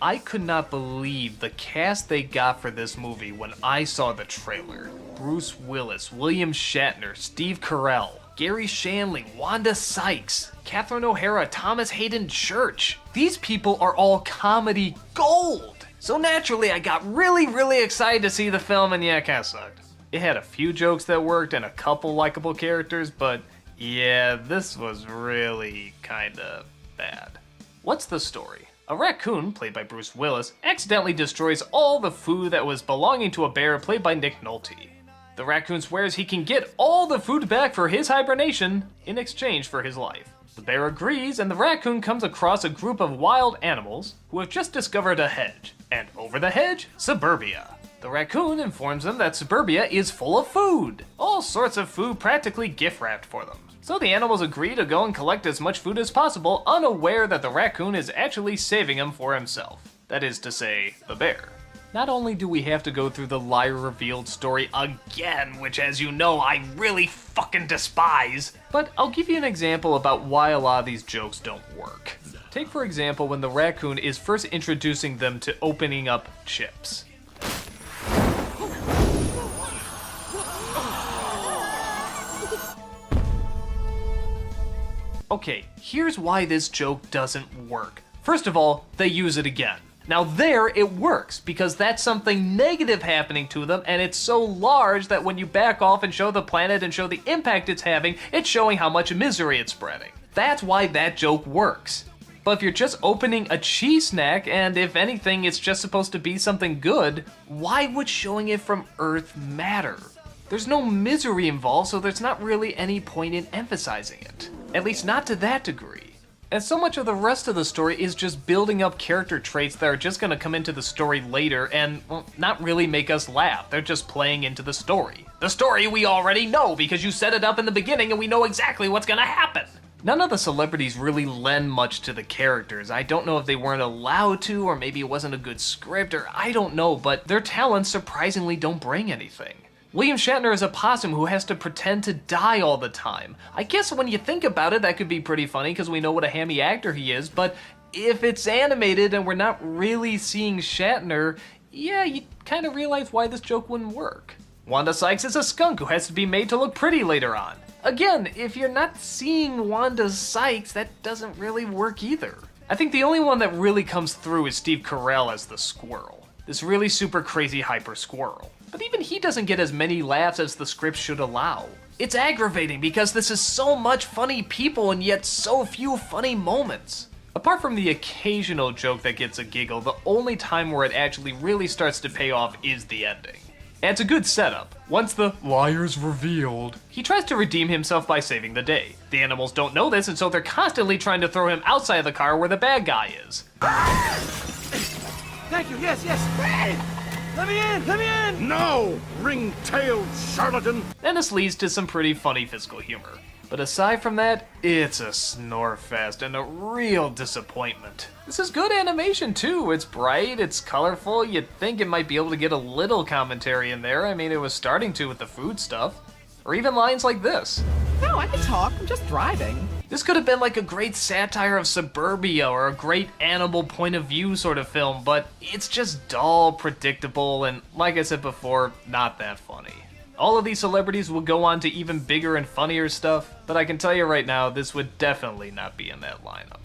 I could not believe the cast they got for this movie when I saw the trailer. Bruce Willis, William Shatner, Steve Carell, Gary Shandling, Wanda Sykes, Catherine O'Hara, Thomas Hayden Church. These people are all comedy gold. So naturally, I got really excited to see the film, and yeah, it kinda sucked. It had a few jokes that worked and a couple likable characters, but yeah, this was really kinda bad. What's the story? A raccoon, played by Bruce Willis, accidentally destroys all the food that was belonging to a bear, played by Nick Nolte. The raccoon swears he can get all the food back for his hibernation in exchange for his life. The bear agrees, and the raccoon comes across a group of wild animals who have just discovered a hedge. And over the hedge, suburbia. The raccoon informs them that suburbia is full of food. All sorts of food practically gift wrapped for them. So the animals agree to go and collect as much food as possible, unaware that the raccoon is actually saving them for himself. That is to say, the bear. Not only do we have to go through the liar revealed story again, which as you know I really fucking despise, but I'll give you an example about why a lot of these jokes don't work. Take for example when the raccoon is first introducing them to opening up chips. Okay, here's why this joke doesn't work. First of all, they use it again. Now there, it works, because that's something negative happening to them, and it's so large that when you back off and show the planet and show the impact it's having, it's showing how much misery it's spreading. That's why that joke works. But if you're just opening a cheese snack, and if anything, it's just supposed to be something good, why would showing it from Earth matter? There's no misery involved, so there's not really any point in emphasizing it. At least not to that degree. And so much of the rest of the story is just building up character traits that are just gonna come into the story later and, well, not really make us laugh. They're just playing into the story. The story we already know because you set it up in the beginning and we know exactly what's gonna happen. None of the celebrities really lend much to the characters. I don't know if they weren't allowed to, or maybe it wasn't a good script, or I don't know, but their talents surprisingly don't bring anything. William Shatner is a possum who has to pretend to die all the time. I guess when you think about it, that could be pretty funny because we know what a hammy actor he is, but if it's animated and we're not really seeing Shatner, yeah, you kind of realize why this joke wouldn't work. Wanda Sykes is a skunk who has to be made to look pretty later on. Again, if you're not seeing Wanda Sykes, that doesn't really work either. I think the only one that really comes through is Steve Carell as the squirrel. This really super crazy hyper squirrel. But even he doesn't get as many laughs as the script should allow. It's aggravating because this is so much funny people and yet so few funny moments. Apart from the occasional joke that gets a giggle, the only time where it actually really starts to pay off is the ending. And it's a good setup. Once the liar's revealed, he tries to redeem himself by saving the day. The animals don't know this, and so they're constantly trying to throw him outside the car where the bad guy is. Thank you, yes. Let me in! No! Ring-tailed charlatan! And this leads to some pretty funny physical humor. But aside from that, it's a snore fest and a real disappointment. This is good animation too. It's bright, it's colorful. You'd think it might be able to get a little commentary in there. I mean, it was starting to with the food stuff. Or even lines like this. No, I can talk. I'm just driving. This could have been like a great satire of suburbia or a great animal point of view sort of film, but it's just dull, predictable, and like I said before, not that funny. All of these celebrities will go on to even bigger and funnier stuff, but I can tell you right now, this would definitely not be in that lineup.